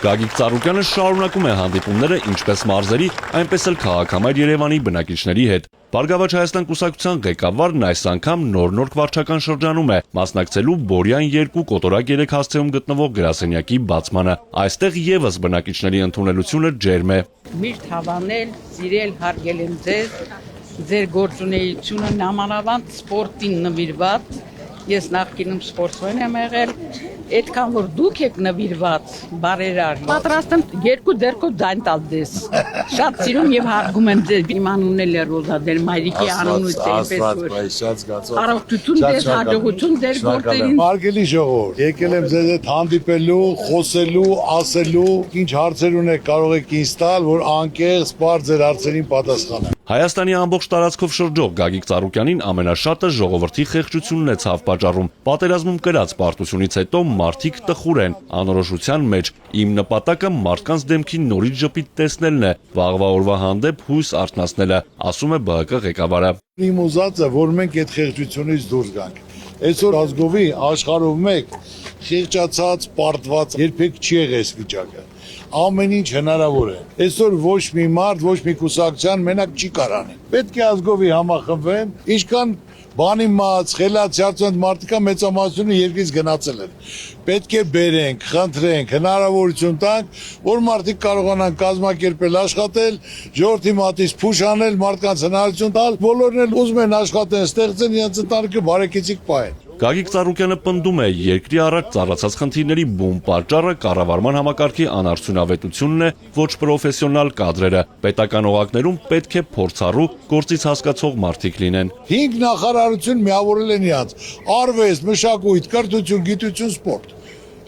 Գագիկ Ծառուկյանը շարունակում է հանդիպումները ինչպես մարզերի, այնպես էլ քաղաքամայր Երևանի բնակիչների հետ։ Բարգավաճ Հայաստան կուսակցության ղեկավարն այս անգամ նոր վարչական շրջանում է, մասնակցելու Բորյան 2 կոտորակ 3 հասցեում գտնվող գրասենյակի բացմանը։ Այստեղ եւս բնակիչների ընդունելությունը ջերմ է։ Միշտ հավանել, սիրել, հարգել եմ ձեր գործունեությունը նամանավանդ սպորտին նվիրված։ Ես նախկինում սպորտսմեն եմ եղել, այդքան որ դուք եք նվիրված, բարերար, պատրաստ եմ երկու ձեռքով ձայն տալ ձեզ։ Շատ սիրում եւ հարգում եմ ձեզ, իմ անունն էլ է Ռոզա, ձեր մայրիկի անունից այնպես որ առողջություն ձեզ, հաջողություն ձեր գործերին։ Հարգելի ժողովուրդ, եկել եմ ձեզ հետ հանդիպելու, խոսելու, ասելու, ինչ հարցեր ունեք կարող եք ինձ տալ, որ անկեղծ բարձ ձեր հարցերին պատասխանեմ։ Հայաստանի ամբողջ տարածքով շրջող Գագիկ Ծառուկյանին ամենաշատը ժողովրդի խեղճությունն է ցավ պատճառում։ Պատերազմում կրած պարտությունից հետո մարդիկ տխուր են, անորոշության մեջ։ Իմ նպատակը մարդկանց դեմքին նորից ժպիտ տեսնելն է, վաղվա օրվա հանդեպ հույս արթնացնելը, ասում է ԲՀԿ ղեկավարը։ Իմ ուզածը, որ մենք այդ խեղճությունից դուրս գանք։ Այսօր ազգովի աշխարհով մեկ խեղճացած, պարտված երբեք չի եղել այս վիճակը։ Ամեն ինչ հնարավոր է։ Այսօր ոչ մի մարդ, ոչ մի կուսակցության մենակ չի կարանի։ Պետք է ազգովի համախմբվեն, ինչքան բանի մած, խելացած մարդիկա մեծամասնությունը երկրից գնացել են։ Պետք է բերենք, խնդրենք, հնարավորություն տանք, որ մարդիկ կարողանան կազմակերպել, աշխատել, ժողովրդի մատից փուշ անել, մարդկանց հնարավորություն տալ, բոլորն էլ ուզում են աշխատեն, ստեղծեն իրենց ընտանիքը բարեկեցիկ պահեն։ Գագիկ Ծառուկյանը պնդում է, երկրի առաջ ծառացած խնդիրների բուն պատճառը կառավարման համակարգի անարդյունավետությունն է, ոչ պրոֆեսիոնալ կադրերը։ Պետական օղակներում պետք է փորձառու, գործից հասկացող մարդիկ լինեն։ 5 նախարարություն միավորել են իրանց՝ արվեստ, մշակույթ, կրթություն, գիտություն, սպորտ։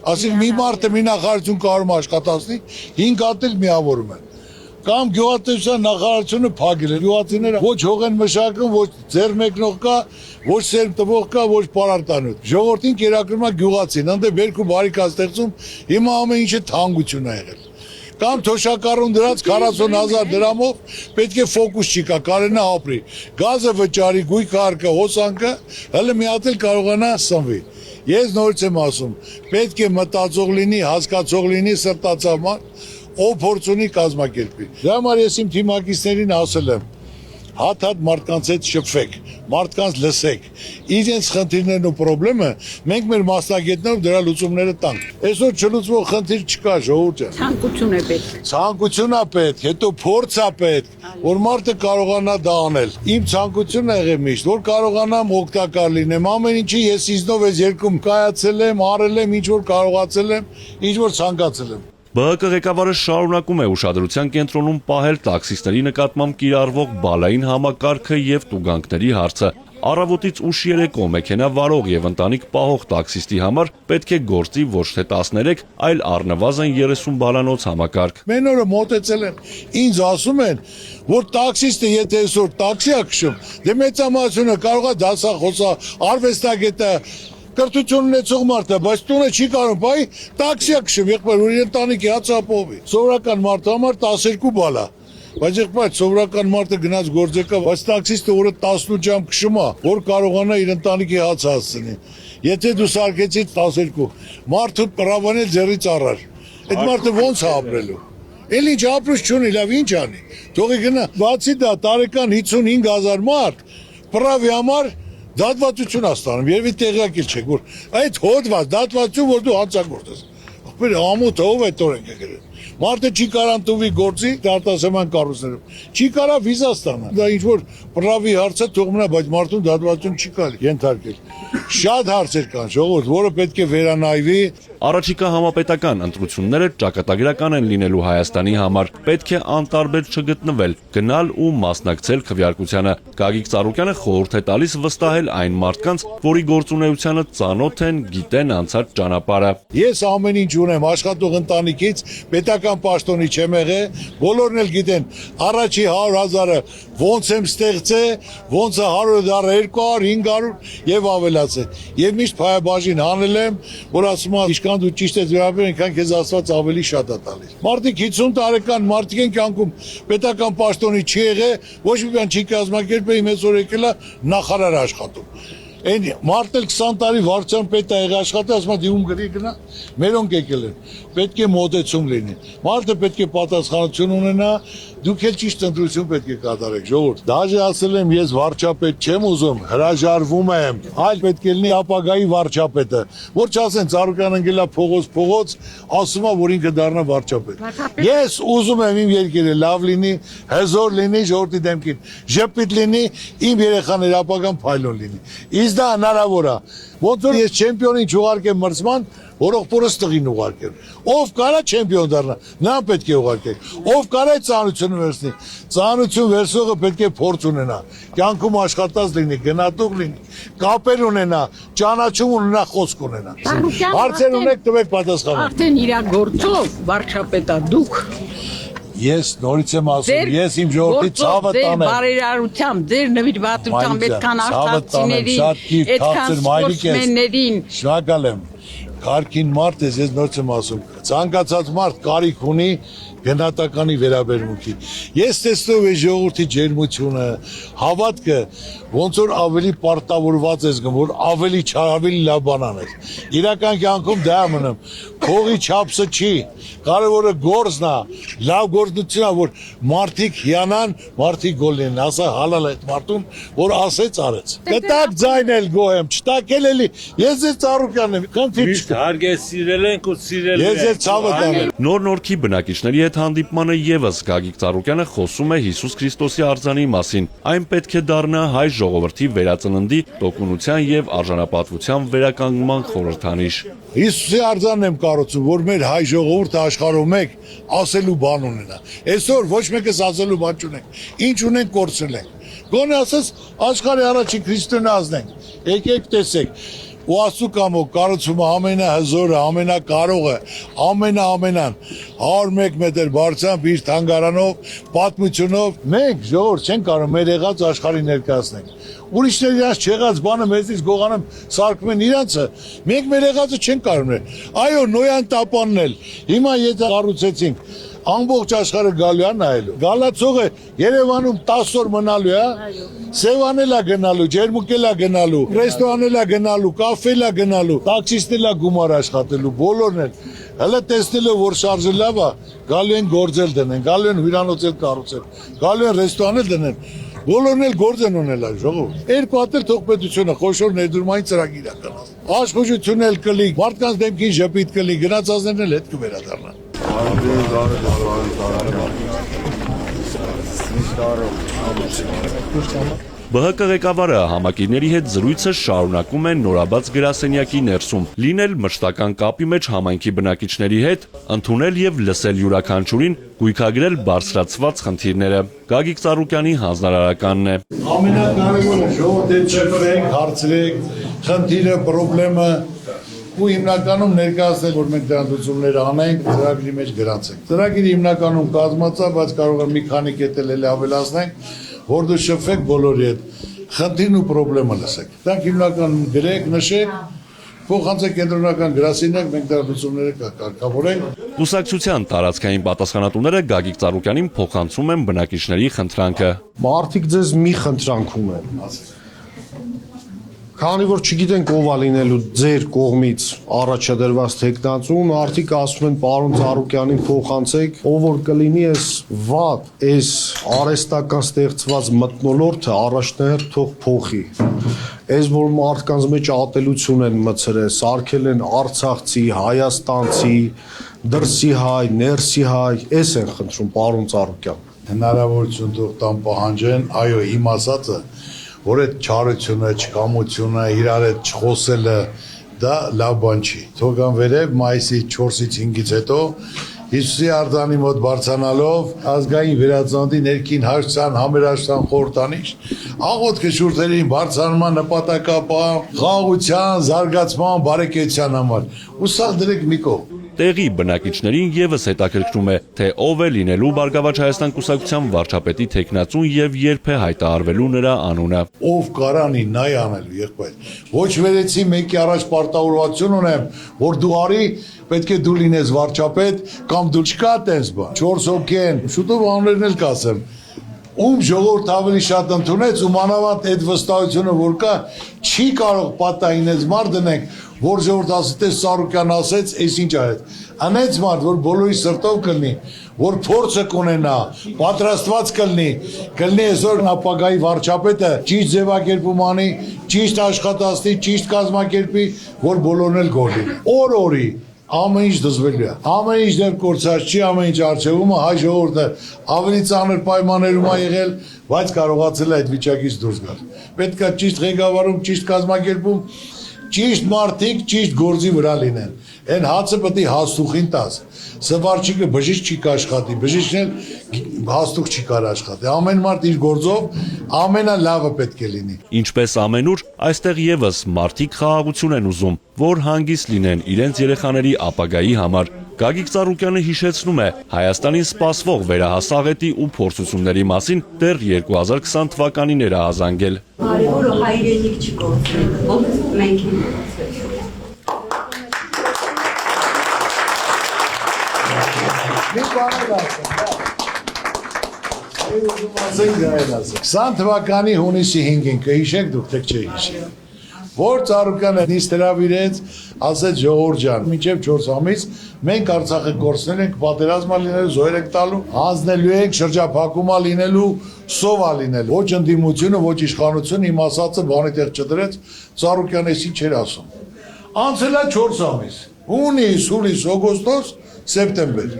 Այսինքն մի մարդը մի նախարարություն կարող է աշխատացնի, 5 հատ էլ միավորում են։ Կամ գյուղատնտեսության նախարարությունը փակել է, գյուղացիները ոչ հող են մշակում, ոչ ձեռ մեկնող կա, ոչ սերմ տվող կա, ոչ պարարտանոց։ Ժողովրդին կերակրում է գյուղացին, ընդ երկու բարիկա ստեղծում, հիմա ամեն ինչը թանկություն է եղել։ Կամ թոշակառուն դրած 40,000 դրամով պետք է ֆոկուս չի կա, կարենա ապրի։ Գազը վճարի, գույքը արկա, հոսանքը, հələ մի հատ էլ կարողանա սնվի։ Ես նորից եմ ասում, պետք է մտածող լինի, հասկացող լինի, սրտացավ ով փորձ ունի կազմակերպի։ Դրա համար ես իմ թիմակիցներին ասել եմ. հատ մարդկանց հետ շփվեք, մարդկանց լսեք, իրենց խնդիրներն ու խնդիրները մենք մեր մասնագետներով դրա լուծումները տանք։ Այսօր չլուծվող խնդիր չկա, ժողովուրդ ջան։ Ցանկություն է պետք։ Ցանկություն է պետք, հետո փորձ է պետք, որ մարդը կարողանա դա անել։ Իմ ցանկությունն է եղել միշտ, որ կարողանամ օգտակար լինեմ, ամեն ինչի ես ինձնով այս երկում կայացել եմ, արել եմ, ինչ որ կարողացել եմ, ինչ որ ցանկացել եմ։ ԲՀԿ ղեկավարը շարունակում է ուշադրության կենտրոնում պահել տաքսիստների նկատմամբ կիրառվող բալային համակարգը եւ տուգանքների հարցը։ Առավոտից ուշ երեկո մեքենա վարող եւ ընտանիք պահող տաքսիստի համար պետք է գործի ոչ թե 13, այլ առնվազն 30 բալանոց համակարգ։ Մեն օրը մոտեցել են, ինձ ասում են, որ տաքսիստը եթե այսօր տաքսի է քշում, դե մեծամասնությունը կարող է դասախոսա, արվեստագետը կրթություն ունեցող մարդ է, բայց տունը չի կարող, բայ տաքսի է քշում, եղբայր, որ ընտանիքի հացապովի։ Սովորական մարդու համար 12 բալ է, բայց եղբայր, սովորական մարդը գնաց գործեկա, բայց տաքսիստը օրը 18 ժամ քշում է, որ կարողանա իր ընտանիքի հաց հասցնի։ Եթե դու սարքեցիր 12, մարդու պրավան էլ ձեռից առար։ Այդ մարդը ո՞նց է ապրելու։ Էլ ինչ ապրուց չունի, լավ ինչ անի։ Թողի գնա, բացի դա տարեկան 55,000 մարդ պրավի համար դատվածություն աստանում, երևի տեղյակ չեք, որ այդ հոդված, դատվածություն, որ դու հանցագործ ես։ Ախպեր ամոթ ով է տորենք է գրել։ Մարդը չի կարան տուվի գործի արտասահման կառույցներում։ Չի կարա վիզա ստանա։ Դա ինչ որ պրավի հարցը թող մնա, բայց մարդուն դատվածություն չի կարելի ենթարկել։ Շատ հարցեր կան, ժողովուրդ, որը պետք է վերանայվի։ Առաջիկա համապետական ընտրությունները ճակատագրական են լինելու Հայաստանի համար։ Պետք է անտարբեր չգտնվել, գնալ ու մասնակցել քվեարկությանը։ Գագիկ Ծառուկյանը խորհուրդ է տալիս վստահել այն մարդկանց, որի գործունեությանը ծանոթ են, գիտեն անցած ճանապարհը։ Ես ամեն ինչ ունեմ աշխատող ընտանիքից, պետական պաշտոնի չեմ եղել, բոլորն էլ գիտեն, առաջի 100,000-ը ոնց եմ ստեղծել, ոնց է 100,000, 200, 500 եւ ավելացել։ Եվ միշտ փայաբաժին հանել եմ, որ ասում եմ Ինչքան դու ճիշտ ես վերաբերում, այնքան քեզ Աստված ավելի շատ է տալիս։ Մարդիկ 50 տարեկան մարդիկ են կյանքում պետական պաշտոնի չի եղել, ոչ մի բան չի կազմակերպել, մեծ օր եկել է նախարար աշխատում։ Այն մարտել 20 տարի վարչության պետ է եղել աշխատել, ասում է դիում գրի գնա, մերոնք եկել են։ Պետք է մոտեցում լինի։ Մարդը պետք է պատասխանատվություն ունենա, դուք էլ ճիշտ ընտրություն պետք է կատարեք, ժողովուրդ։ Դաժե ասել եմ, ես վարչապետ չեմ ուզում, հրաժարվում եմ, այլ պետք է լինի ապագայի վարչապետը, որ չասեն Ծառուկյանը գելա փողոց, ասում է, որ ինքը դառնա վարչապետ։ Ես ուզում եմ իմ երկիրը լավ լինի, հզոր լինի, ժողովրդի դեմքին ժպիտ լինի, իմ երեխաների ապագան փայլուն լինի։ Իսկ դա հնարավոր է։ Ոնց որ ես չեմպիոնին չուղարկեմ մրցման, որողորս տղին ուղարկեմ։ Ով կարա չեմպիոն դառնա, նրան պետք է ուղարկեք։ Ով կարա ծանրությունը վերցնի, ծանրություն վերցողը պետք է փորձ ունենա, կյանքում աշխատած լինի, գնատուկ լինի, կապեր ունենա, ճանաչում ունենա, խոսք ունենա։ Հարցեր ունեք, տվեք պատասխանը։ Արդեն իր գործով վարչապետա դուք Ես նորից եմ ասում, ես իմ ժողովրդի ցավը տանեմ։ Ձեր բարերարությամբ, ձեր նվիրվածությամբ այդքան արցախցիներին, այդքան սպորտսմեններին։ Շնորհակալ եմ։ Քարքին մարդ ես, ես նորից եմ ասում, ցանկացած մարդ կարիք ունի գնահատականի վերաբերմունքի։ Ես տեսնում եմ ժողովրդի ջերմությունը, հավատքը, ոնց որ ավելի պարտավորված ես գնում, որ ավելի լավ բան անես։ Իրական կյանքում դա է մնում։ Փողի չափսը չի, կարևորը գործն է, լավ գործնությունն է, որ մարդիկ հիանան, մարդիկ գոլ լինեն, ասա հալալ այդ մարդուն, որ ասեց արեց։ Կտակ ձայնել գոհեմ, չտակել էլի, ես ձեր Ծառուկյանն եմ, խնդիր չկա։ Հարգել սիրել ենք ու սիրել Ես ձեր ցավը տանեմ։ Նոր-նորքի բնակիչների հետ հանդիպմանը եւս Գագիկ Ծառուկյանը խոսում է Հիսուս Քրիստոսի արձանի մասին։ Այն պետք է դառնա հայ ժողովրդի վերածննդի, տոկունության եւ արժանապատվության վերականգնման խորհրդանիշ։ Հիսուսի արձանն եմ կառուցում, որ մեր հայ ժողովուրդը աշխարհում մեկ ասելու բան ունենա։ Այսօր ոչ մեկս ասելու բան չունենք։ Ինչ ունենք կորցրել ենք։ Գոնե ասես աշխարհի առաջին քրիստոնեազն ենք։ Եկեք տեսեք։ Ու ասու կամո կառուցումը ամենահզորը, ամենակարողը, ամենան 101 մետր բարձրությամբ իր թանգարանով, պատմությունով մենք ժողովուրդ չենք կարող մեր եղած աշխարհի ներկայացնենք։ Ուրիշները իրանց չեղած բանը մեզից գողանում սարքում են իրանցը, մենք մեր եղածը չենք կարող նել։ Այո, Նոյան տապանն էլ հիմա եթե կառուցեցինք ամբողջ աշխարհը գալու է նայելու։ Գալացողը Երևանում 10 օր մնալու է, Սևանել է գնալու, ջերմուկել է գնալու, ռեստորանել է գնալու, կաֆել է գնալու, տաքսիստել է գումար աշխատելու, բոլորն են։ Հələ տեսնելով որ շարժը լավ է, գալու են գործել դնեն, գալու են հյուրանոցել կառուցել, գալու են ռեստորանել դնեն։ Բոլորն էլ գործ են ունենալ ժողովուրդ։ Երկու հատ էլ թողպետությունը խոշոր ներդրումային ծրագիր է կնած։ Աշխուժություն էլ կլի, մարդկանց դեմքին ժպիտ կլի, գնացածներն էլ հետ կվերադառնան։ ԲՀԿ ղեկավարը համակիրների հետ զրույցը շարունակում է նորաբաց գրասենյակի ներսում, լինել մշտական կապի մեջ համայնքի բնակիչների հետ, ընդունել եւ լսել յուրաքանչյուրին, գույքագրել բարձրացված խնդիրները։ Գագիկ Ծառուկյանի հանձնարարականն է։ Ամենակարևորը ժողովրդի չփրենք, հարցրեք, խնդիրը, խնդրեմը ու հիմնականում ներկայացնել, որ մենք դրանց լուծումներ անենք, ծրագրի մեջ գրանցենք։ Ծրագիրը հիմնականում կազմած է, բայց կարող է մի քանի կետ էլ ավելացնենք, որ դու շփվեք բոլորի հետ, խնդիրն ու խնդրեմը լսեք։ Դրանք հիմնականում գրեք, նշեք, փոխանցեք կենտրոնական գրասենյակ, մենք դրա լուծումները կարգավորենք։ Կուսակցության տարածքային պատասխանատուները Գագիկ Ծառուկյանին փոխանցում են բնակիչների խնդրանքը։ Մարդիկ ձեզ մի խնդրանք ունեն։ Քանի որ չգիտենք ով է լինելու ձեր կողմից առաջադրված տեխնացուն, արդիկ ասում են պարոն Ծառուկյանին փոխանցեք, ով որ կլինի այս վատ, այս արհեստական ստեղծված մթնոլորտը առաջնահերթ թող փոխի։ Այս որ մարդկանց մեջ ատելություն են մցրել, սարքել են արցախցի, հայաստանցի, դրսի հայ, ներսի հայ, այս են խնդրում պարոն Ծառուկյան։ Հնարավորություն թող տան պահանջեն, այո, իմ ասածը որ այդ չարությունը, չկամությունը, իրար հետ չխոսելը դա լավ բան չի։ Թողան վերև մայիսի 4-ից 5-ից հետո Հիսուսի արձանի մոտ բարձրանալով ազգային վերածննդի ներքին հաշտության համերաշխության խորհրդանիշ աղոթքը շուրթերին բարձրանման նպատակապահ խաղաղության, զարգացման, բարեկեցության համար։ Ու սա դրեք մի կողմ։ Տեղի բնակիչներին եւս հետաքրքրում է, թե ով է լինելու Բարգավաճ Հայաստան կուսակցության վարչապետի տեխնացուն եւ երբ է հայտարարվելու նրա անունը։ Ով կարանի նայ անելու եղբայր։ Ոչ վերեցի մեկի առաջ պարտավորություն ունեմ, որ դու արի, պետք է դու լինես վարչապետ կամ դու չկա տես բան։ 4 հոգի են, շուտով անուններն էլ կասեմ։ ում ժողովուրդ ավելի շատ ընդունեց, ու մանավանդ այդ վստահությունը որ կա, չի կարող պատահին այս մարդ դնենք, որ ժողովուրդ ասի, տես Սարոկյան ասեց, այս ինչ արեց։ Անեց մարդ, որ բոլորի սրտով կլինի, որ փորձը կունենա, պատրաստված կլինի այսօր ապագայի վարչապետը ճիշտ ձևակերպում անի, ճիշտ աշխատացնի, ճիշտ կազմակերպի, որ բոլորն էլ գոլի։ Օր-օրի ամեն ինչ դզվելու է։ Ամեն ինչ դեռ կորցած չի, ամեն ինչ արժևում է, հայ ժողովուրդը ավելի ծանր պայմաններում է եղել, բայց կարողացել է այդ վիճակից դուրս գալ։ Պետք է ճիշտ ղեկավարում, ճիշտ կազմակերպում, ճիշտ մարդիկ, ճիշտ գործի վրա լինեն։ Այն հացը պետք է հաստուխին տաս։ Սվարչիկը բժիշկ չի կաշխատի, բժիշկն էլ հաստուխ չի կարող աշխատի։ Ամեն մարդ իր գործով ամենալավը պետք է լինի։ Ինչպես ամենուր, այստեղ եւս մարդիկ խաղաղություն են ուզում, որ հանգիստ լինեն իրենց երեխաների ապագայի համար։ Գագիկ Ծառուկյանը հիշեցնում է Հայաստանին սպասվող վերահասաղետի ու փորձությունների մասին դեռ 2020 թվականին էր ահազանգել։ Կարևորը հայրենիք չկորցնել, ոնց մենք ենք կորցրել։ Մի բան ասեմ, 20 թվականի հունիսի 5-ին կհիշեք դուք, թե չէ հիշեք։ Որ Ծառուկյանը նիստ հրավիրեց, ասեց ժողովուրդ ջան, մինչև 4 ամիս մենք Արցախը կորցնել ենք, պատերազմա լինելու, զոհեր ենք տալու, հանձնելու ենք, շրջափակումա լինելու, սովա լինելու։ Ոչ ընդդիմությունը, ոչ իշխանությունը իմ ասածը բանի տեղ չդրեց, Ծառուկյանը էսի չէր ասում։ Անցել է 4 ամիս, հունիս, հուլիս, օգոստոս, սեպտեմբեր։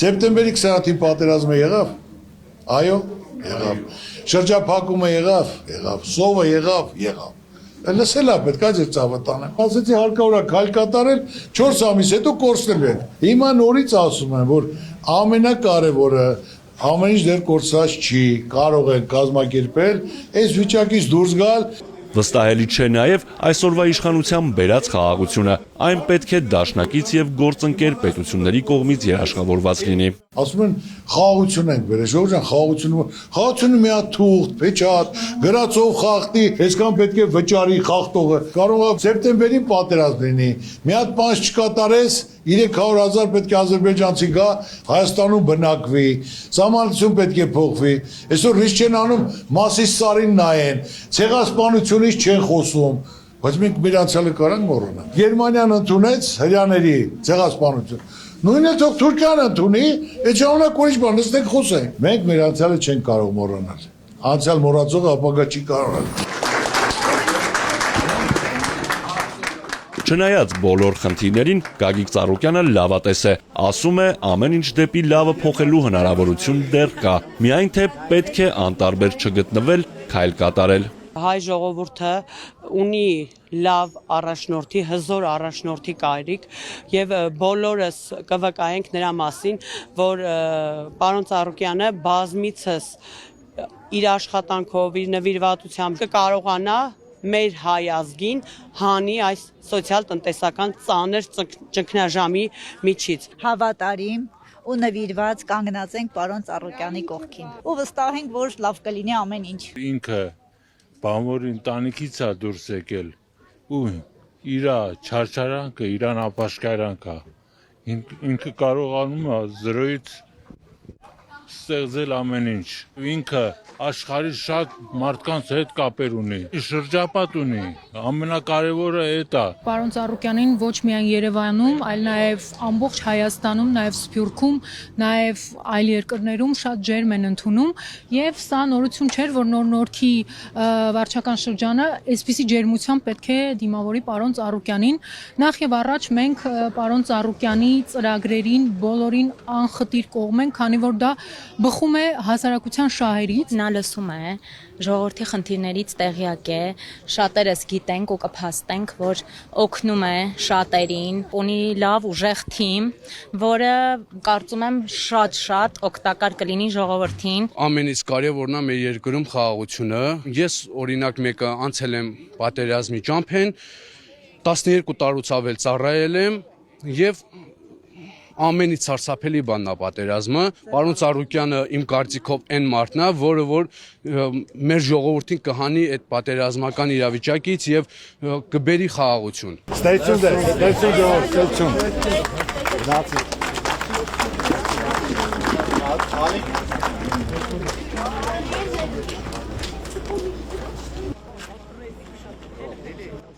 Սեպտեմբերի 28-ին պատերազմը եղավ։ Այո, եղավ։ Շրջափակումը եղավ, սովը եղավ։ Լսել է պետք է ձեր ծավը տանեմ։ Ասեցի հարկավոր է քայլ կատարել 4 ամիս հետո կորցնելու են։ Հիմա նորից ասում եմ, որ ամենակարևորը ամեն ինչ դեռ կորցած չի, կարող են կազմակերպել, այս վիճակից դուրս գալ։ Վստահելի չէ նաև այսօրվա իշխանության բերած խաղաղությունը, այն պետք է դաշնակից եւ գործընկեր պետությունների կողմից երաշխավորված լինի։ Ասում են խաղաղություն ենք բերել, ժողովուրդ խաղաղությունը մի հատ թուղթ, փեչատ, գրածով խախտի, այսքան պետք է վճարի խախտողը։ Կարող է սեպտեմբերին պատերազմ լինի, մի հատ բան չկատարես, 300,000 պետք է ադրբեջանցի գա, Հայաստանում բնակվի, սահմանություն պետք է փոխվի։ Այսօր ռիսկ չեն անում Մասիս Սարին նայեն, ցեղասպանությունից չեն խոսում, բայց մենք մեր անցյալը կարանք մոռանալ։ Գերմանիան ընդունեց հրյաների ցեղասպանություն։ Նույնը թող Թուրքիան ընդունի, այդ ժամանակ ուրիշ բան նստենք խոսենք։ Մենք մեր անցյալը չենք կարող մոռանալ։ Անցյալ մոռացողը ապագա չի կարող։ Չնայած բոլոր խնդիրներին Գագիկ Ծառուկյանը լավատես է, ասում է ամեն ինչ դեպի լավը փոխելու հնարավորություն դեռ կա, միայն թե պետք է անտարբեր չգտնվել, քայլ կատարել։ Հայ ժողովուրդը ունի լավ առաջնորդի, հզոր առաջնորդի կարիք եւ բոլորս կվկայենք նրա մասին, որ պարոն Ծառուկյանը բազմիցս իր աշխատանքով, իր նվիրվածությամբ կկարողանա մեր հայ ազգին հանի այս սոցիալ-տնտեսական ծանր ճգնաժամի միջից։ Հավատարիմ ու նվիրված կանգնած ենք պարոն Ծառուկյանի կողքին։ Ու վստահ ենք, որ լավ կլինի ամեն ինչ։ Ինքը բանվոր ընտանիքից է դուրս եկել ու իրա չարչարանքը, իրան ապաշխարանքը ինքը կարողանում է 0-ից ստեղծել ամեն ինչ։ Ինքը աշխարհի շատ մարդկանց հետ կապեր ունի, շրջապատ ունի, ամենակարևորը այդ է։ Պարոն Ծառուկյանին ոչ միայն Երևանում, այլ նաև ամբողջ Հայաստանում, նաև Սփյուռքում, նաև այլ երկրներում շատ ջերմ են ընդունում, եւ սա նորություն չէր, որ նոր-նորքի վարչական շրջանը այսպիսի ջերմությամբ պետք է դիմավորի պարոն Ծառուկյանին։ Նախ եւ առաջ մենք պարոն Ծառուկյանի ծրագրերին բոլորին անխտիր կողմ ենք, քանի որ դա բխում է հասարակության շահերից։ Նա լսում է, ժողովրդի խնդիրներից տեղյակ է, շատերս գիտենք ու կփաստենք, որ օգնում է շատերին, ունի լավ ուժեղ թիմ, որը կարծում եմ շատ օգտակար կլինի ժողովրդին։ Ամենից կարևորն է մեր երկրում խաղաղությունը։ Ես օրինակ մեկը անցել եմ պատերազմի ճամփեն, 12 տարուց ավել ծառայել եմ եւ ամենից սարսափելի բանն է պատերազմը։ Պարոն Ծառուկյանը իմ կարծիքով այն մարդն է, որը որ մեր ժողովրդին կհանի այդ պատերազմական իրավիճակից եւ կբերի խաղաղություն։ Ստեցում։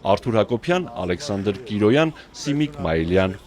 Արթուր Հակոբյան, Ալեքսանդր Կիրոյան, Սիմիկ Մայիլյան,